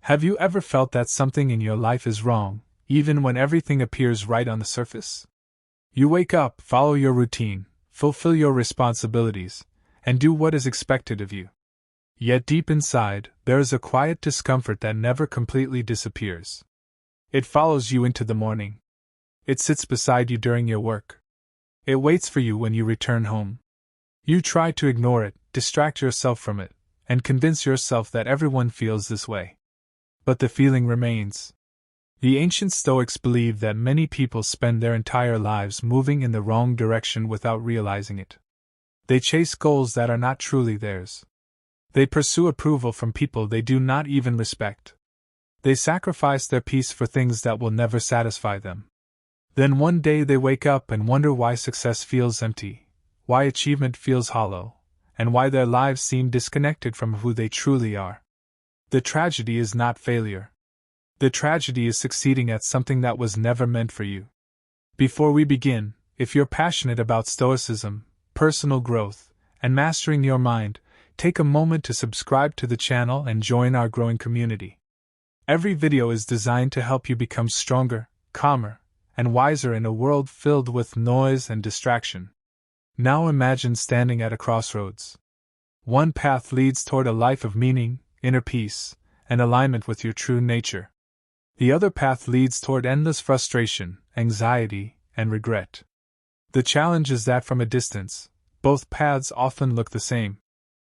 Have you ever felt that something in your life is wrong, even when everything appears right on the surface? You wake up, follow your routine, fulfill your responsibilities, and do what is expected of you. Yet deep inside, there is a quiet discomfort that never completely disappears. It follows you into the morning. It sits beside you during your work. It waits for you when you return home. You try to ignore it, distract yourself from it, and convince yourself that everyone feels this way. But the feeling remains. The ancient Stoics believed that many people spend their entire lives moving in the wrong direction without realizing it. They chase goals that are not truly theirs. They pursue approval from people they do not even respect. They sacrifice their peace for things that will never satisfy them. Then one day they wake up and wonder why success feels empty, why achievement feels hollow, and why their lives seem disconnected from who they truly are. The tragedy is not failure. The tragedy is succeeding at something that was never meant for you. Before we begin, if you're passionate about Stoicism, personal growth, and mastering your mind, take a moment to subscribe to the channel and join our growing community. Every video is designed to help you become stronger, calmer, and wiser in a world filled with noise and distraction. Now imagine standing at a crossroads. One path leads toward a life of meaning, inner peace, and alignment with your true nature. The other path leads toward endless frustration, anxiety, and regret. The challenge is that from a distance, both paths often look the same.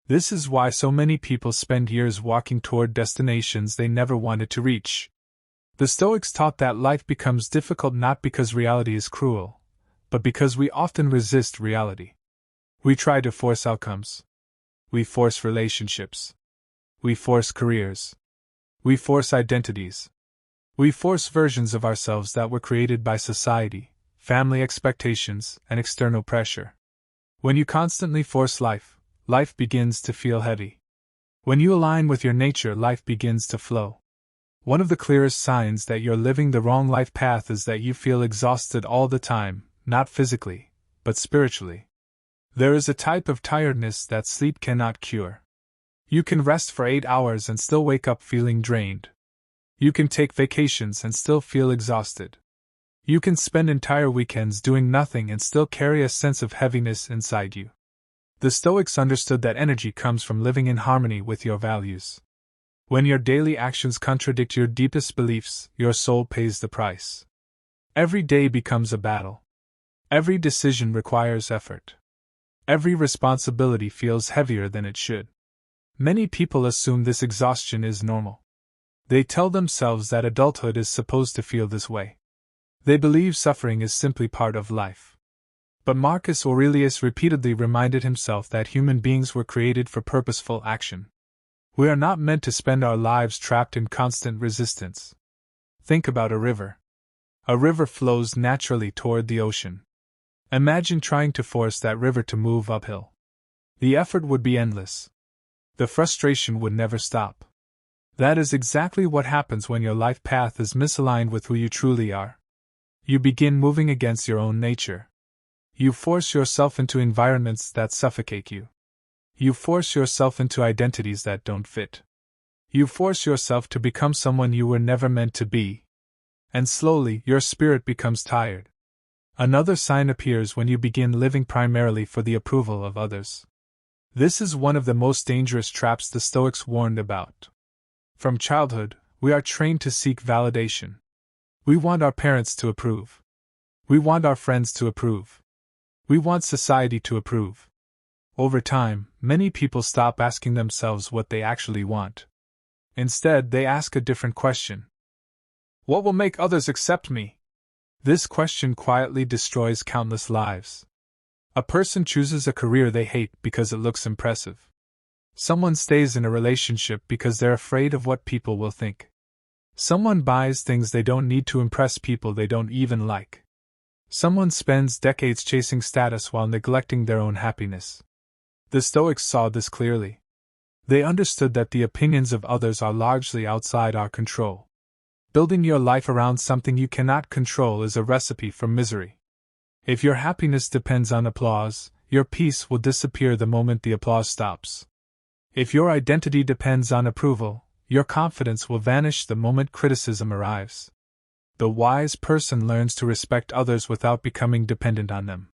This is why so many people spend years walking toward destinations they never wanted to reach. The Stoics taught that life becomes difficult not because reality is cruel, but because we often resist reality. We try to force outcomes. We force relationships. We force careers. We force identities. We force versions of ourselves that were created by society, family expectations, and external pressure. When you constantly force life, life begins to feel heavy. When you align with your nature, life begins to flow. One of the clearest signs that you're living the wrong life path is that you feel exhausted all the time, not physically, but spiritually. There is a type of tiredness that sleep cannot cure. You can rest for 8 hours and still wake up feeling drained. You can take vacations and still feel exhausted. You can spend entire weekends doing nothing and still carry a sense of heaviness inside you. The Stoics understood that energy comes from living in harmony with your values. When your daily actions contradict your deepest beliefs, your soul pays the price. Every day becomes a battle. Every decision requires effort. Every responsibility feels heavier than it should. Many people assume this exhaustion is normal. They tell themselves that adulthood is supposed to feel this way. They believe suffering is simply part of life. But Marcus Aurelius repeatedly reminded himself that human beings were created for purposeful action. We are not meant to spend our lives trapped in constant resistance. Think about a river. A river flows naturally toward the ocean. Imagine trying to force that river to move uphill. The effort would be endless. The frustration would never stop. That is exactly what happens when your life path is misaligned with who you truly are. You begin moving against your own nature. You force yourself into environments that suffocate you. You force yourself into identities that don't fit. You force yourself to become someone you were never meant to be. And slowly, your spirit becomes tired. Another sign appears when you begin living primarily for the approval of others. This is one of the most dangerous traps the Stoics warned about. From childhood, we are trained to seek validation. We want our parents to approve. We want our friends to approve. We want society to approve. Over time, many people stop asking themselves what they actually want. Instead, they ask a different question. What will make others accept me? This question quietly destroys countless lives. A person chooses a career they hate because it looks impressive. Someone stays in a relationship because they're afraid of what people will think. Someone buys things they don't need to impress people they don't even like. Someone spends decades chasing status while neglecting their own happiness. The Stoics saw this clearly. They understood that the opinions of others are largely outside our control. Building your life around something you cannot control is a recipe for misery. If your happiness depends on applause, your peace will disappear the moment the applause stops. If your identity depends on approval, your confidence will vanish the moment criticism arrives. The wise person learns to respect others without becoming dependent on them.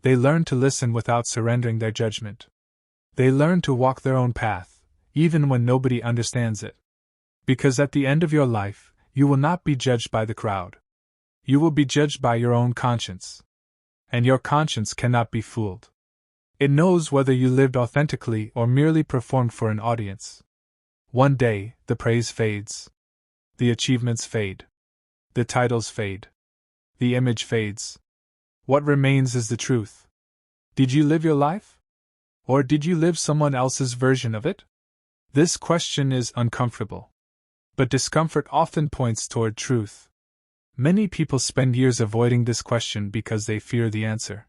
They learn to listen without surrendering their judgment. They learn to walk their own path, even when nobody understands it. Because at the end of your life, you will not be judged by the crowd. You will be judged by your own conscience. And your conscience cannot be fooled. It knows whether you lived authentically or merely performed for an audience. One day, the praise fades. The achievements fade. The titles fade. The image fades. What remains is the truth. Did you live your life? Or did you live someone else's version of it? This question is uncomfortable. But discomfort often points toward truth. Many people spend years avoiding this question because they fear the answer.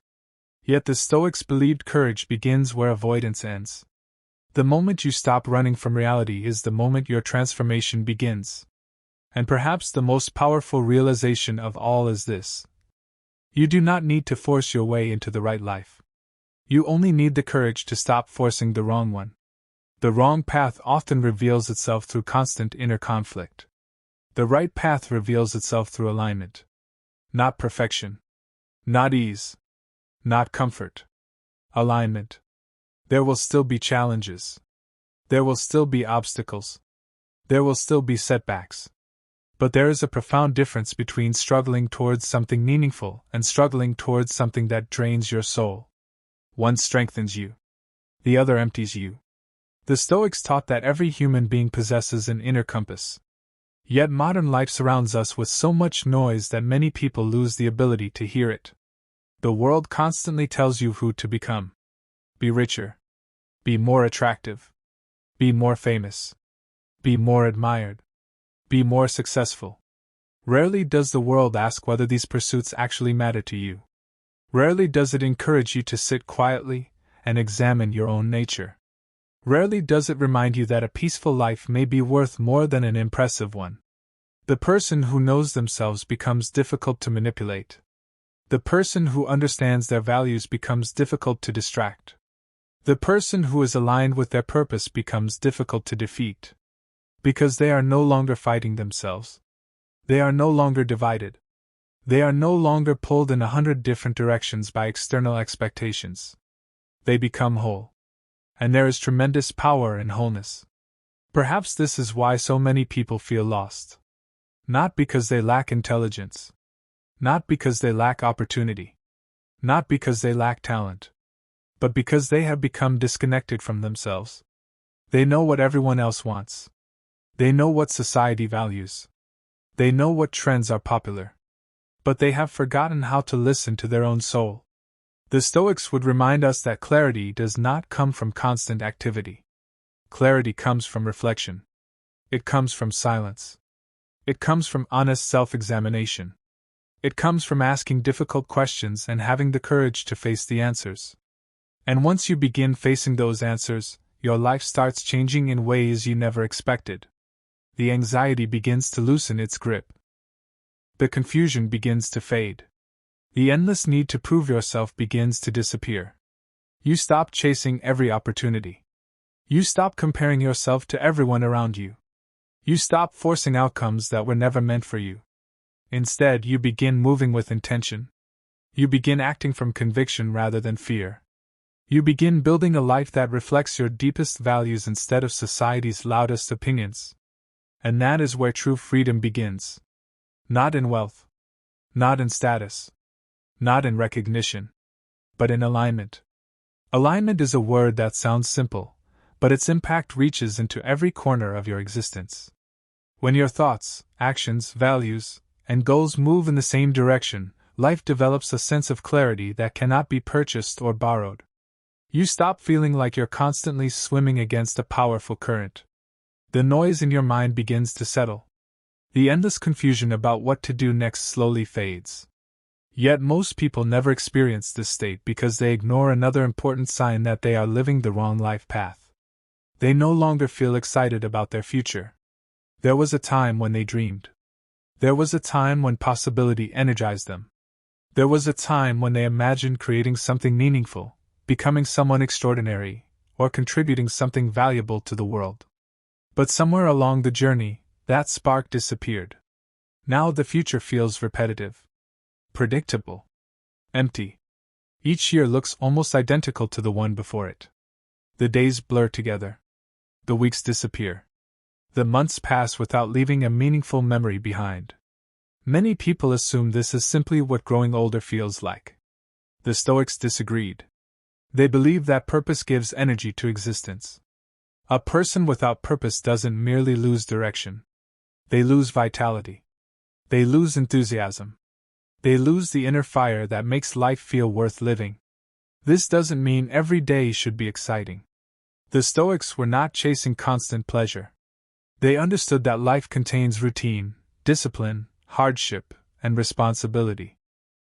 Yet the Stoics believed courage begins where avoidance ends. The moment you stop running from reality is the moment your transformation begins. And perhaps the most powerful realization of all is this: you do not need to force your way into the right life. You only need the courage to stop forcing the wrong one. The wrong path often reveals itself through constant inner conflict. The right path reveals itself through alignment. Not perfection. Not ease. Not comfort. Alignment. There will still be challenges. There will still be obstacles. There will still be setbacks. But there is a profound difference between struggling towards something meaningful and struggling towards something that drains your soul. One strengthens you. The other empties you. The Stoics taught that every human being possesses an inner compass. Yet modern life surrounds us with so much noise that many people lose the ability to hear it. The world constantly tells you who to become. Be richer. Be more attractive. Be more famous. Be more admired. Be more successful. Rarely does the world ask whether these pursuits actually matter to you. Rarely does it encourage you to sit quietly and examine your own nature. Rarely does it remind you that a peaceful life may be worth more than an impressive one. The person who knows themselves becomes difficult to manipulate. The person who understands their values becomes difficult to distract. The person who is aligned with their purpose becomes difficult to defeat. Because they are no longer fighting themselves. They are no longer divided. They are no longer pulled in 100 different directions by external expectations. They become whole. And there is tremendous power in wholeness. Perhaps this is why so many people feel lost. Not because they lack intelligence. Not because they lack opportunity. Not because they lack talent. But because they have become disconnected from themselves. They know what everyone else wants. They know what society values. They know what trends are popular. But they have forgotten how to listen to their own soul. The Stoics would remind us that clarity does not come from constant activity. Clarity comes from reflection. It comes from silence. It comes from honest self-examination. It comes from asking difficult questions and having the courage to face the answers. And once you begin facing those answers, your life starts changing in ways you never expected. The anxiety begins to loosen its grip. The confusion begins to fade. The endless need to prove yourself begins to disappear. You stop chasing every opportunity. You stop comparing yourself to everyone around you. You stop forcing outcomes that were never meant for you. Instead, you begin moving with intention. You begin acting from conviction rather than fear. You begin building a life that reflects your deepest values instead of society's loudest opinions. And that is where true freedom begins. Not in wealth. Not in status. Not in recognition. But in alignment. Alignment is a word that sounds simple, but its impact reaches into every corner of your existence. When your thoughts, actions, values, and goals move in the same direction, life develops a sense of clarity that cannot be purchased or borrowed. You stop feeling like you're constantly swimming against a powerful current. The noise in your mind begins to settle. The endless confusion about what to do next slowly fades. Yet most people never experience this state because they ignore another important sign that they are living the wrong life path. They no longer feel excited about their future. There was a time when they dreamed. There was a time when possibility energized them. There was a time when they imagined creating something meaningful, becoming someone extraordinary, or contributing something valuable to the world. But somewhere along the journey, that spark disappeared. Now the future feels repetitive, predictable, empty. Each year looks almost identical to the one before it. The days blur together. The weeks disappear. The months pass without leaving a meaningful memory behind. Many people assume this is simply what growing older feels like. The Stoics disagreed. They believe that purpose gives energy to existence. A person without purpose doesn't merely lose direction. They lose vitality. They lose enthusiasm. They lose the inner fire that makes life feel worth living. This doesn't mean every day should be exciting. The Stoics were not chasing constant pleasure. They understood that life contains routine, discipline, hardship, and responsibility.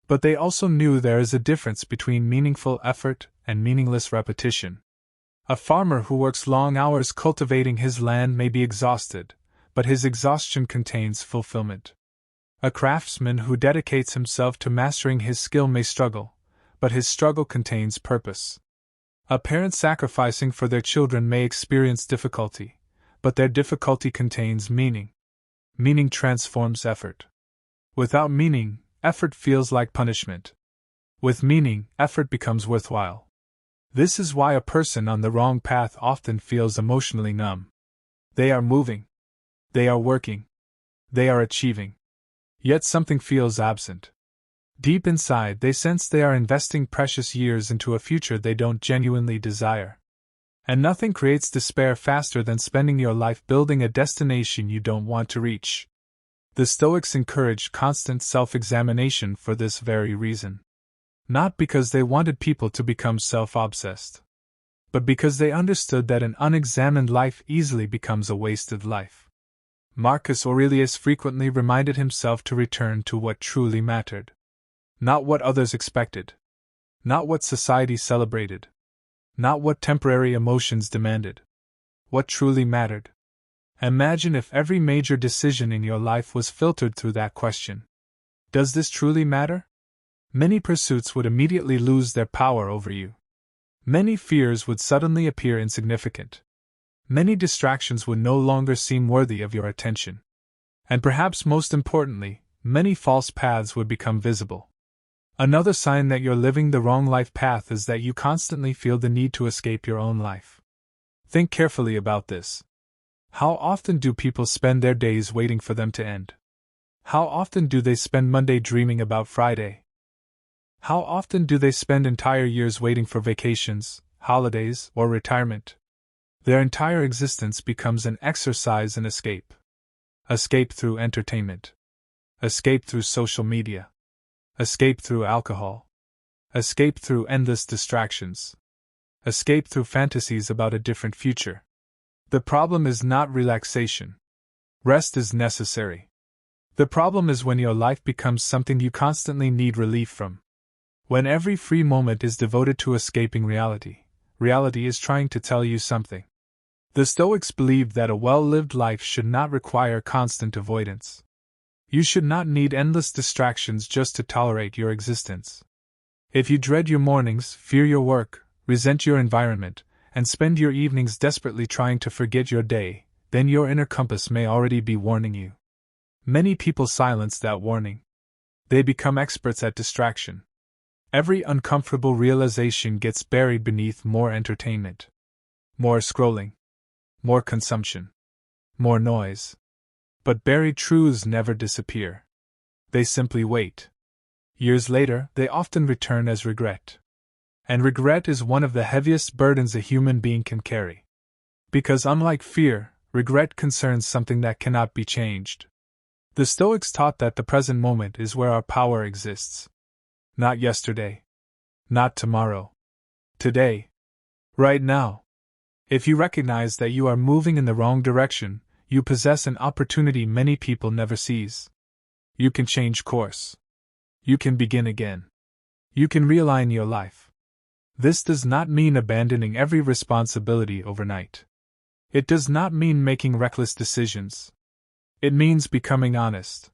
But they also knew there is a difference between meaningful effort and meaningless repetition. A farmer who works long hours cultivating his land may be exhausted, but his exhaustion contains fulfillment. A craftsman who dedicates himself to mastering his skill may struggle, but his struggle contains purpose. A parent sacrificing for their children may experience difficulty, but their difficulty contains meaning. Meaning transforms effort. Without meaning, effort feels like punishment. With meaning, effort becomes worthwhile. This is why a person on the wrong path often feels emotionally numb. They are moving. They are working. They are achieving. Yet something feels absent. Deep inside, they sense they are investing precious years into a future they don't genuinely desire. And nothing creates despair faster than spending your life building a destination you don't want to reach. The Stoics encouraged constant self-examination for this very reason. Not because they wanted people to become self-obsessed, but because they understood that an unexamined life easily becomes a wasted life. Marcus Aurelius frequently reminded himself to return to what truly mattered. Not what others expected. Not what society celebrated. Not what temporary emotions demanded. What truly mattered. Imagine if every major decision in your life was filtered through that question. Does this truly matter? Many pursuits would immediately lose their power over you. Many fears would suddenly appear insignificant. Many distractions would no longer seem worthy of your attention. And perhaps most importantly, many false paths would become visible. Another sign that you're living the wrong life path is that you constantly feel the need to escape your own life. Think carefully about this. How often do people spend their days waiting for them to end? How often do they spend Monday dreaming about Friday? How often do they spend entire years waiting for vacations, holidays, or retirement? Their entire existence becomes an exercise in escape. Escape through entertainment. Escape through social media. Escape through alcohol. Escape through endless distractions. Escape through fantasies about a different future. The problem is not relaxation. Rest is necessary. The problem is when your life becomes something you constantly need relief from. When every free moment is devoted to escaping reality, reality is trying to tell you something. The Stoics believed that a well-lived life should not require constant avoidance. You should not need endless distractions just to tolerate your existence. If you dread your mornings, fear your work, resent your environment, and spend your evenings desperately trying to forget your day, then your inner compass may already be warning you. Many people silence that warning. They become experts at distraction. Every uncomfortable realization gets buried beneath more entertainment. More scrolling. More consumption. More noise. But buried truths never disappear. They simply wait. Years later, they often return as regret. And regret is one of the heaviest burdens a human being can carry. Because unlike fear, regret concerns something that cannot be changed. The Stoics taught that the present moment is where our power exists. Not yesterday. Not tomorrow. Today. Right now. If you recognize that you are moving in the wrong direction, you possess an opportunity many people never seize. You can change course. You can begin again. You can realign your life. This does not mean abandoning every responsibility overnight. It does not mean making reckless decisions. It means becoming honest.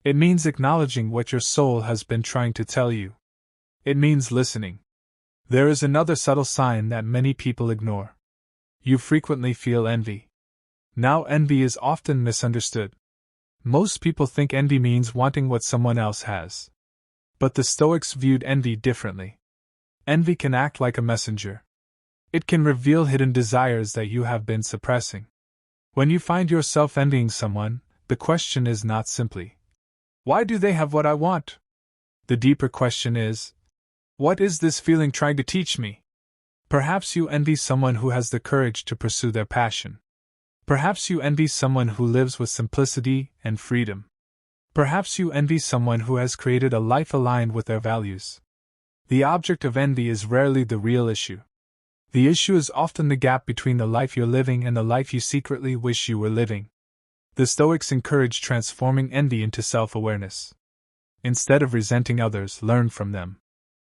It means acknowledging what your soul has been trying to tell you. It means listening. There is another subtle sign that many people ignore. You frequently feel envy. Now, envy is often misunderstood. Most people think envy means wanting what someone else has. But the Stoics viewed envy differently. Envy can act like a messenger. It can reveal hidden desires that you have been suppressing. When you find yourself envying someone, the question is not simply, why do they have what I want? The deeper question is, what is this feeling trying to teach me? Perhaps you envy someone who has the courage to pursue their passion. Perhaps you envy someone who lives with simplicity and freedom. Perhaps you envy someone who has created a life aligned with their values. The object of envy is rarely the real issue. The issue is often the gap between the life you're living and the life you secretly wish you were living. The Stoics encourage transforming envy into self-awareness. Instead of resenting others, learn from them.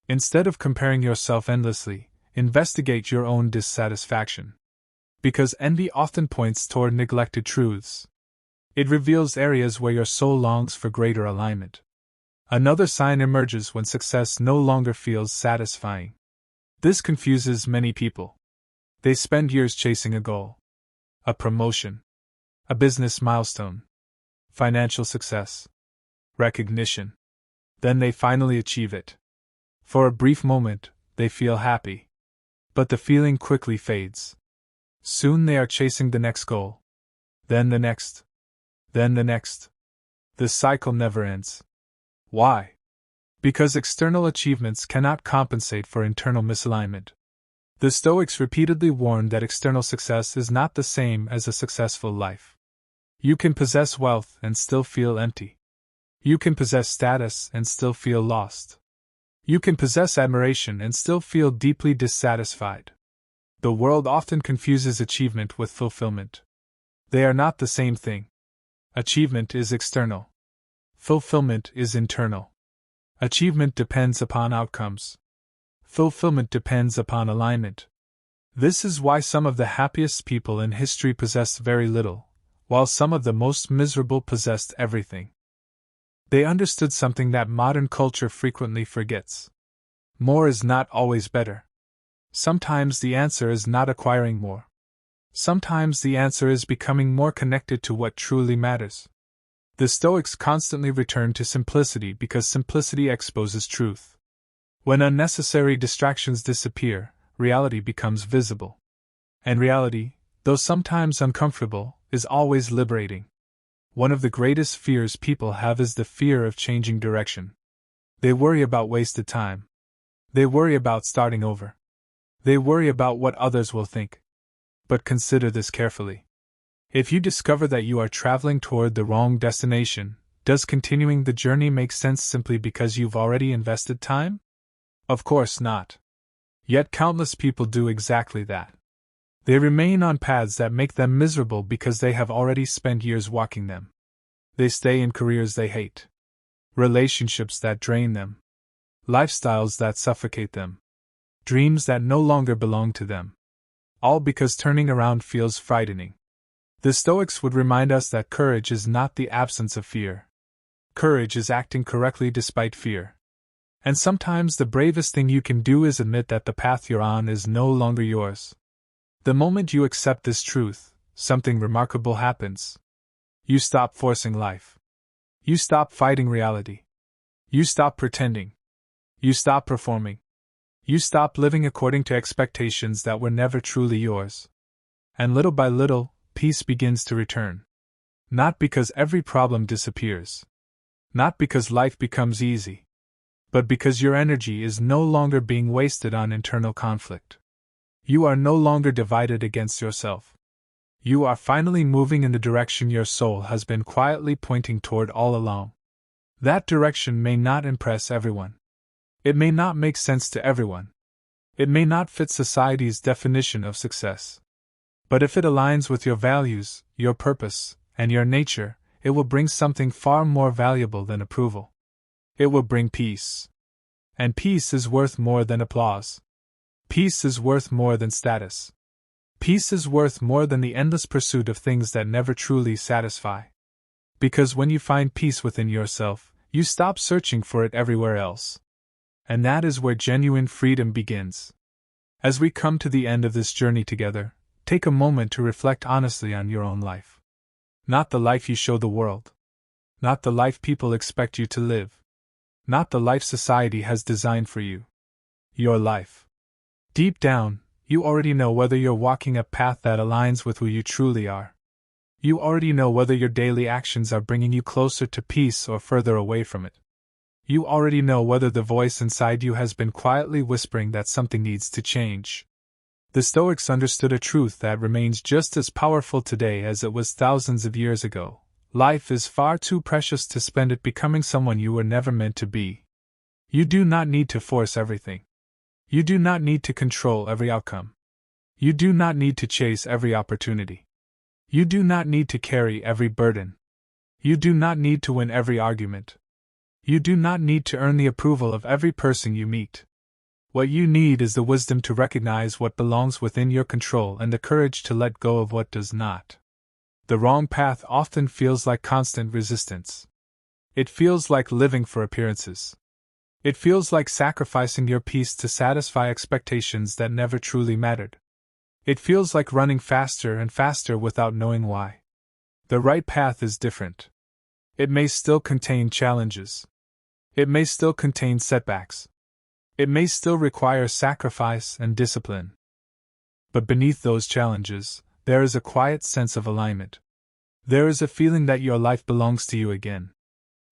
Instead of comparing yourself endlessly, investigate your own dissatisfaction. Because envy often points toward neglected truths. It reveals areas where your soul longs for greater alignment. Another sign emerges when success no longer feels satisfying. This confuses many people. They spend years chasing a goal, a promotion, a business milestone, financial success, recognition. Then they finally achieve it. For a brief moment, they feel happy. But the feeling quickly fades. Soon they are chasing the next goal. Then the next. Then the next. The cycle never ends. Why? Because external achievements cannot compensate for internal misalignment. The Stoics repeatedly warned that external success is not the same as a successful life. You can possess wealth and still feel empty. You can possess status and still feel lost. You can possess admiration and still feel deeply dissatisfied. The world often confuses achievement with fulfillment. They are not the same thing. Achievement is external. Fulfillment is internal. Achievement depends upon outcomes. Fulfillment depends upon alignment. This is why some of the happiest people in history possessed very little, while some of the most miserable possessed everything. They understood something that modern culture frequently forgets. More is not always better. Sometimes the answer is not acquiring more. Sometimes the answer is becoming more connected to what truly matters. The Stoics constantly return to simplicity because simplicity exposes truth. When unnecessary distractions disappear, reality becomes visible. And reality, though sometimes uncomfortable, is always liberating. One of the greatest fears people have is the fear of changing direction. They worry about wasted time. They worry about starting over. They worry about what others will think. But consider this carefully. If you discover that you are traveling toward the wrong destination, does continuing the journey make sense simply because you've already invested time? Of course not. Yet countless people do exactly that. They remain on paths that make them miserable because they have already spent years walking them. They stay in careers they hate, relationships that drain them, lifestyles that suffocate them, dreams that no longer belong to them. All because turning around feels frightening. The Stoics would remind us that courage is not the absence of fear. Courage is acting correctly despite fear. And sometimes the bravest thing you can do is admit that the path you're on is no longer yours. The moment you accept this truth, something remarkable happens. You stop forcing life. You stop fighting reality. You stop pretending. You stop performing. You stop living according to expectations that were never truly yours. And little by little, peace begins to return. Not because every problem disappears. Not because life becomes easy. But because your energy is no longer being wasted on internal conflict. You are no longer divided against yourself. You are finally moving in the direction your soul has been quietly pointing toward all along. That direction may not impress everyone. It may not make sense to everyone. It may not fit society's definition of success. But if it aligns with your values, your purpose, and your nature, it will bring something far more valuable than approval. It will bring peace. And peace is worth more than applause. Peace is worth more than status. Peace is worth more than the endless pursuit of things that never truly satisfy. Because when you find peace within yourself, you stop searching for it everywhere else. And that is where genuine freedom begins. As we come to the end of this journey together, take a moment to reflect honestly on your own life. Not the life you show the world. Not the life people expect you to live. Not the life society has designed for you. Your life. Deep down, you already know whether you're walking a path that aligns with who you truly are. You already know whether your daily actions are bringing you closer to peace or further away from it. You already know whether the voice inside you has been quietly whispering that something needs to change. The Stoics understood a truth that remains just as powerful today as it was thousands of years ago. Life is far too precious to spend it becoming someone you were never meant to be. You do not need to force everything. You do not need to control every outcome. You do not need to chase every opportunity. You do not need to carry every burden. You do not need to win every argument. You do not need to earn the approval of every person you meet. What you need is the wisdom to recognize what belongs within your control and the courage to let go of what does not. The wrong path often feels like constant resistance. It feels like living for appearances. It feels like sacrificing your peace to satisfy expectations that never truly mattered. It feels like running faster and faster without knowing why. The right path is different. It may still contain challenges. It may still contain setbacks. It may still require sacrifice and discipline. But beneath those challenges, there is a quiet sense of alignment. There is a feeling that your life belongs to you again.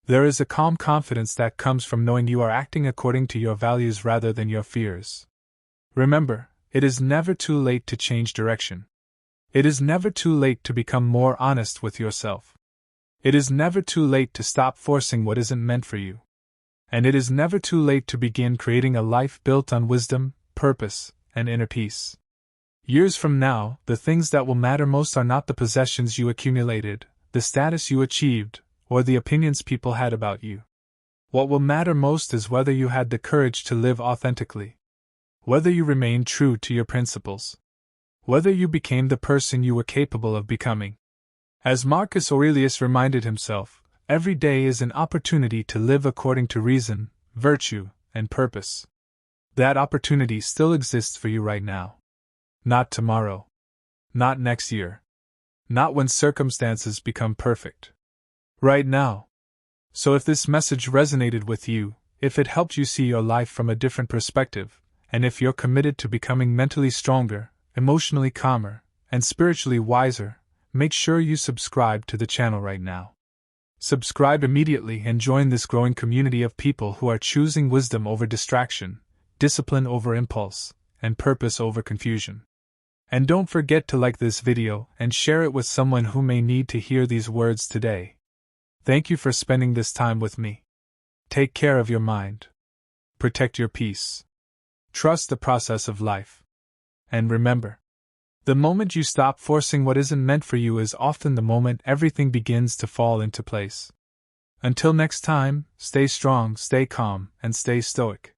There is a calm confidence that comes from knowing you are acting according to your values rather than your fears. Remember, it is never too late to change direction. It is never too late to become more honest with yourself. It is never too late to stop forcing what isn't meant for you. And it is never too late to begin creating a life built on wisdom, purpose, and inner peace. Years from now, the things that will matter most are not the possessions you accumulated, the status you achieved, or the opinions people had about you. What will matter most is whether you had the courage to live authentically. Whether you remained true to your principles. Whether you became the person you were capable of becoming. As Marcus Aurelius reminded himself, every day is an opportunity to live according to reason, virtue, and purpose. That opportunity still exists for you right now. Not tomorrow. Not next year. Not when circumstances become perfect. Right now. So if this message resonated with you, if it helped you see your life from a different perspective, and if you're committed to becoming mentally stronger, emotionally calmer, and spiritually wiser, make sure you subscribe to the channel right now. Subscribe immediately and join this growing community of people who are choosing wisdom over distraction, discipline over impulse, and purpose over confusion. And don't forget to like this video and share it with someone who may need to hear these words today. Thank you for spending this time with me. Take care of your mind. Protect your peace. Trust the process of life. And remember, the moment you stop forcing what isn't meant for you is often the moment everything begins to fall into place. Until next time, stay strong, stay calm, and stay stoic.